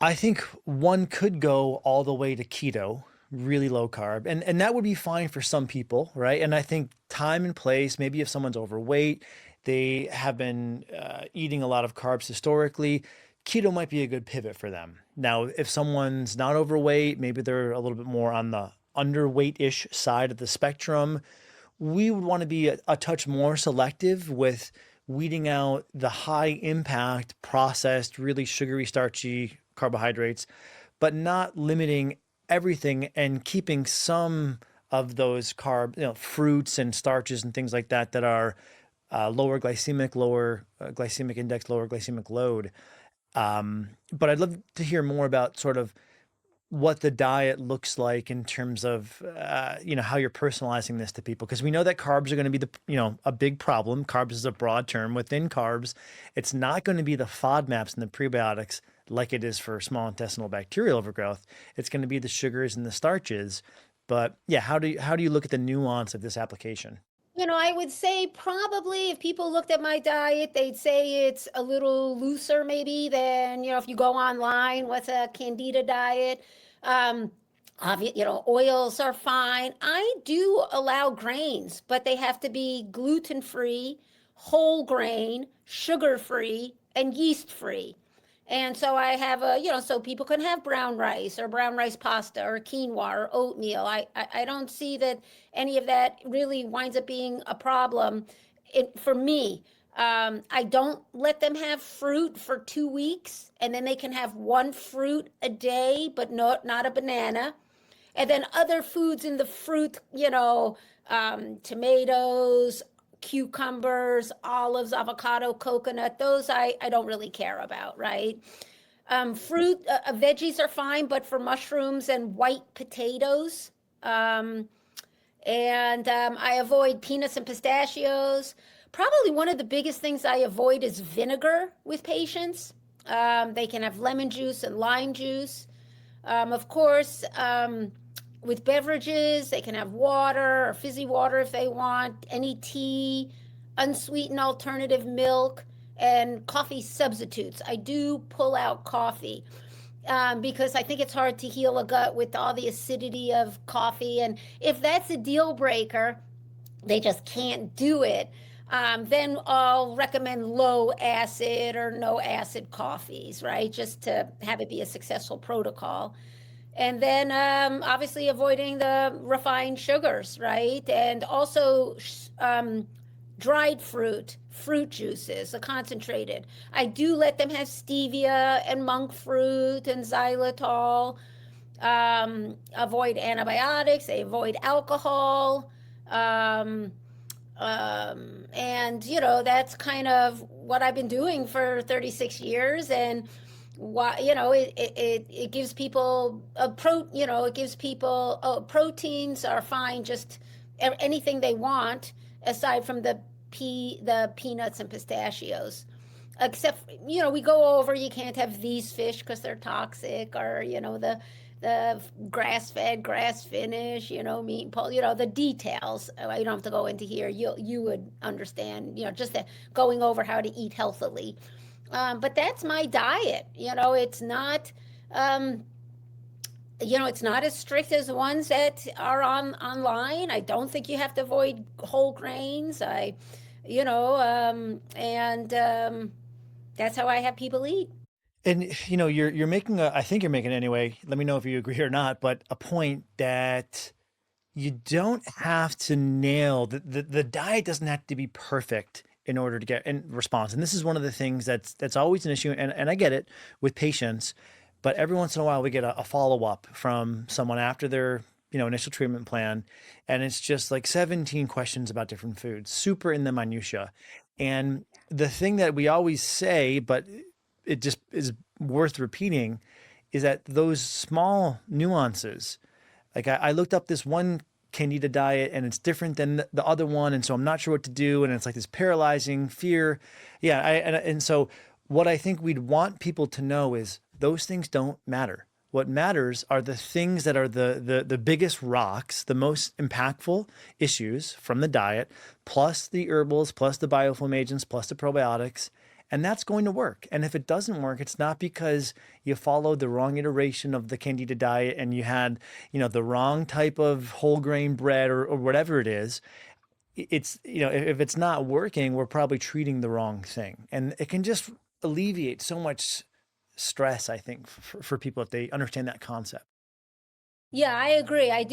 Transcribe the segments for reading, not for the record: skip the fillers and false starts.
I think one could go all the way to keto, really low carb, and that would be fine for some people, right? And I think time and place, maybe if someone's overweight, they have been eating a lot of carbs historically, keto might be a good pivot for them. Now, if someone's not overweight, maybe they're a little bit more on the underweight-ish side of the spectrum, we would want to be a touch more selective with weeding out the high impact processed, really sugary, starchy carbohydrates, but not limiting everything and keeping some of those fruits and starches and things like that that are lower glycemic index, lower glycemic load. But I'd love to hear more about sort of what the diet looks like in terms of how you're personalizing this to people, because we know that carbs are going to be a big problem. Carbs is a broad term. Within carbs, it's not going to be the FODMAPs and the prebiotics like it is for small intestinal bacterial overgrowth. It's going to be the sugars and the starches. But yeah, how do you look at the nuance of this application? I would say probably if people looked at my diet, they'd say it's a little looser maybe than, if you go online, what's a Candida diet? Um, oils are fine. I do allow grains, but they have to be gluten free, whole grain, sugar free, and yeast free. And so I have so people can have brown rice or brown rice pasta or quinoa or oatmeal. I don't see that any of that really winds up being a problem for me. I don't let them have fruit for 2 weeks, and then they can have one fruit a day, but not a banana. And then other foods in the fruit, tomatoes, cucumbers, olives, avocado, coconut, those I don't really care about, right? Veggies are fine, but for mushrooms and white potatoes, and I avoid peanuts and pistachios. Probably one of the biggest things I avoid is vinegar with patients. They can have lemon juice and lime juice. Of course, with beverages, they can have water or fizzy water if they want, any tea, unsweetened alternative milk, and coffee substitutes. I do pull out coffee because I think it's hard to heal a gut with all the acidity of coffee. And if that's a deal breaker, they just can't do it. Then I'll recommend low acid or no acid coffees, right? Just to have it be a successful protocol. And then obviously avoiding the refined sugars, right? And also dried fruit juices, the concentrated. I do let them have stevia and monk fruit and xylitol. Avoid antibiotics. They avoid alcohol. Um, and that's kind of what I've been doing for 36 years. And why it gives people it gives people proteins are fine, just anything they want aside from the peanuts and pistachios, except we go over you can't have these fish because they're toxic, or the grass fed, grass finished, meat and the details. You don't have to go into here. You would understand, just going over how to eat healthily. But that's my diet. Um, it's not as strict as the ones that are online. I don't think you have to avoid whole grains. And that's how I have people eat. And you're making I think you're making anyway. Let me know if you agree or not. But a point that you don't have to nail the diet doesn't have to be perfect in order to get in response. And this is one of the things that's always an issue. And I get it with patients, but every once in a while we get a follow up from someone after their initial treatment plan, and it's just like 17 questions about different foods, super in the minutia. And the thing that we always say, but it just is worth repeating, is that those small nuances, like I looked up this one Candida diet and it's different than the other one. And so I'm not sure what to do. And it's like this paralyzing fear. Yeah. And so what I think we'd want people to know is those things don't matter. What matters are the things that are the biggest rocks, the most impactful issues from the diet, plus the herbals, plus the biofilm agents, plus the probiotics. And that's going to work. And if it doesn't work, it's not because you followed the wrong iteration of the Candida diet and you had, the wrong type of whole grain bread or whatever it is. It's, if it's not working, we're probably treating the wrong thing. And it can just alleviate so much stress, I think, for people if they understand that concept. Yeah, I agree. I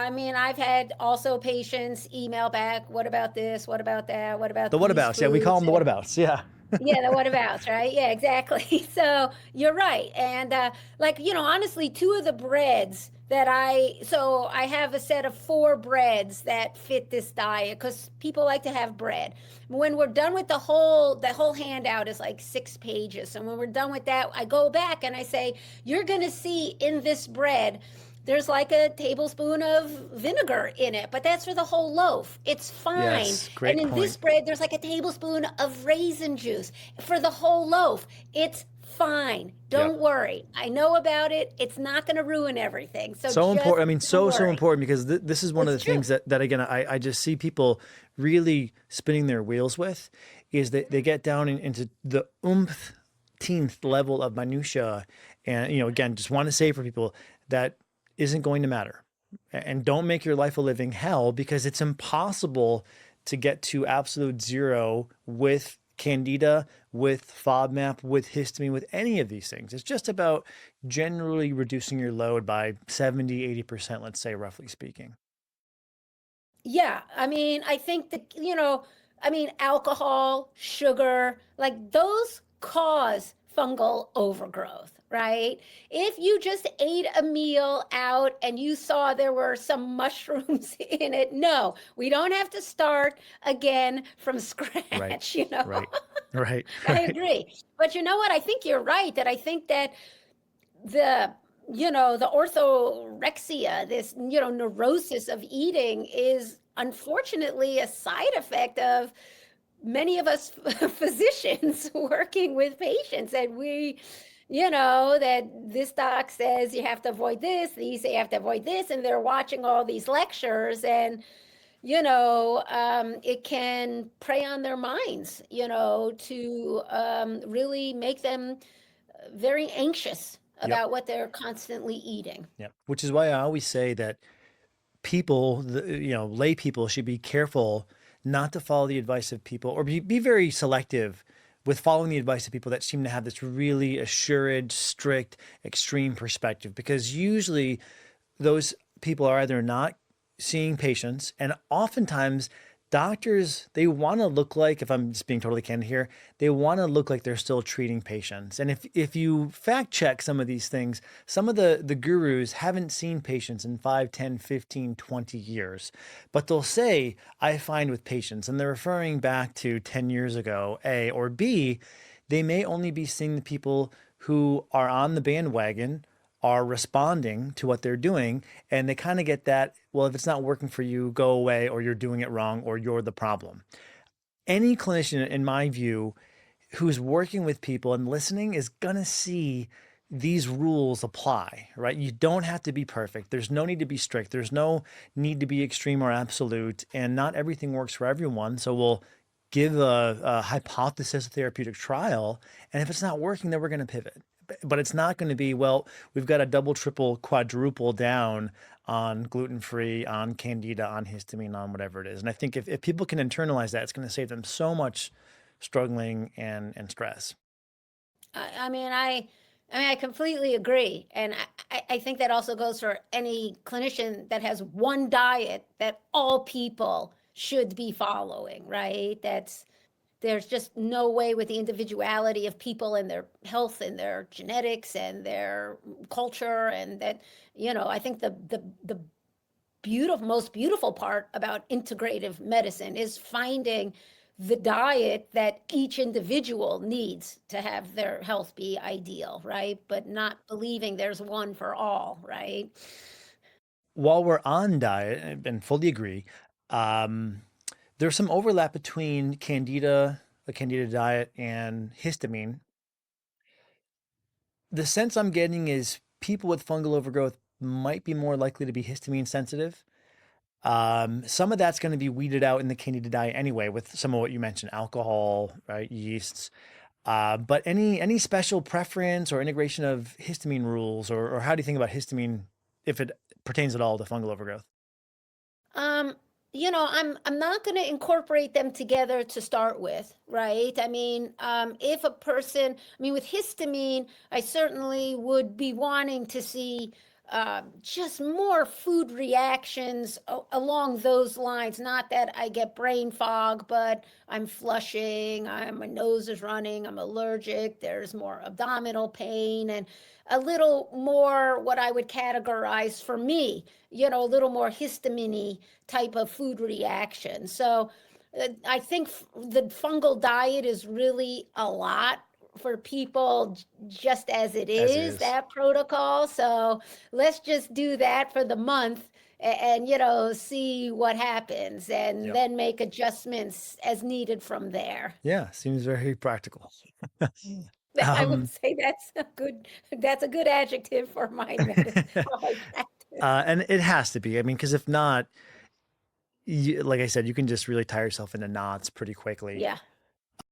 mean, I've had also patients email back, what about this? What about that? What The about these whatabouts. Yeah, we call foods? them the whatabouts. Yeah. Yeah, the whatabouts, right? Yeah, exactly. So you're right. And like, honestly, two of the breads so I have a set of four breads that fit this diet because people like to have bread. When we're done with the whole handout is like 6 pages. So when we're done with that, I go back and I say, you're going to see in this bread there's like a tablespoon of vinegar in it, but that's for the whole loaf. It's fine. Yes. And Great in this point. bread, there's like a tablespoon of raisin juice for the whole loaf. It's fine. Yep. Don't worry. I know about it. It's not going to ruin everything. So So just important. I mean, don't so worry. important because this is one of It's the true. things that again, I just see people really spinning their wheels with is that they get down into the umpteenth level of minutia. And, again, just want to say for people that isn't going to matter. And don't make your life a living hell because it's impossible to get to absolute zero with Candida, with FODMAP, with histamine, with any of these things. It's just about generally reducing your load by 70, 80%, let's say, roughly speaking. Yeah, I mean, I think that, alcohol, sugar, like those cause fungal overgrowth, right? If you just ate a meal out and you saw there were some mushrooms in it, no, we don't have to start again from Right, scratch, right, right, I right. agree. But you know what? I think you're right that I think that the the orthorexia, this neurosis of eating, is unfortunately a side effect of many of us physicians working with patients, and that this doc says you have to avoid this, these say you have to avoid this, and they're watching all these lectures, and it can prey on their minds, to really make them very anxious Yep, about what they're constantly eating. yep. Which is why I always say that people, lay people should be careful not to follow the advice of people or be very selective with following the advice of people that seem to have this really assured, strict, extreme perspective. Because usually those people are either not seeing patients, and oftentimes doctors, they want to look like, if I'm just being totally candid here, they want to look like they're still treating patients. And if you fact check some of these things, some of the gurus haven't seen patients in 5, 10, 15, 20 years, but they'll say, I find with patients, and they're referring back to 10 years ago, A, or B, they may only be seeing the people who are on the bandwagon, are responding to what they're doing, and they kind of get that, well, if it's not working for you, go away, or you're doing it wrong, or you're the problem. Any clinician, in my view, who's working with people and listening is going to see these rules apply, right? You don't have to be perfect. There's no need to be strict. There's no need to be extreme or absolute. And not everything works for everyone. So we'll give a hypothesis, a therapeutic trial. And if it's not working, then we're going to pivot. But it's not going to be, well, we've got a double, triple, quadruple down on gluten free, on candida, on histamine, on whatever it is. And I think if people can internalize that, it's going to save them so much struggling and stress. I mean, I completely agree, and I think that also goes for any clinician that has one diet that all people should be following, right? There's just no way with the individuality of people and their health and their genetics and their culture, and that I think the most beautiful part about integrative medicine is finding the diet that each individual needs to have their health be ideal, right? But not believing there's one for all, right? While we're on diet, and fully agree, um, there's some overlap between candida, the candida diet, and histamine. The sense I'm getting is people with fungal overgrowth might be more likely to be histamine sensitive. Some of that's going to be weeded out in the candida diet anyway, with some of what you mentioned, alcohol, right, yeasts. But any special preference or integration of histamine rules, or how do you think about histamine if it pertains at all to fungal overgrowth? Um, I'm not going to incorporate them together to start with, right? I mean, if a person, I mean, with histamine, I certainly would be wanting to see just more food reactions along those lines. Not that I get brain fog, but I'm flushing, my nose is running, I'm allergic, there's more abdominal pain, and a little more what I would categorize for me, a little more histamine type of food reaction. So I think the fungal diet is really a lot for people just as it As it is, is. that protocol. So let's just do that for the month and, see what happens and Yep. then make adjustments as needed from there. Yeah, seems very practical. I would Um, say that's a good adjective for my medicine, for my practice. and it has to be. I mean, because if not, like I said, you can just really tie yourself into knots pretty quickly. Yeah.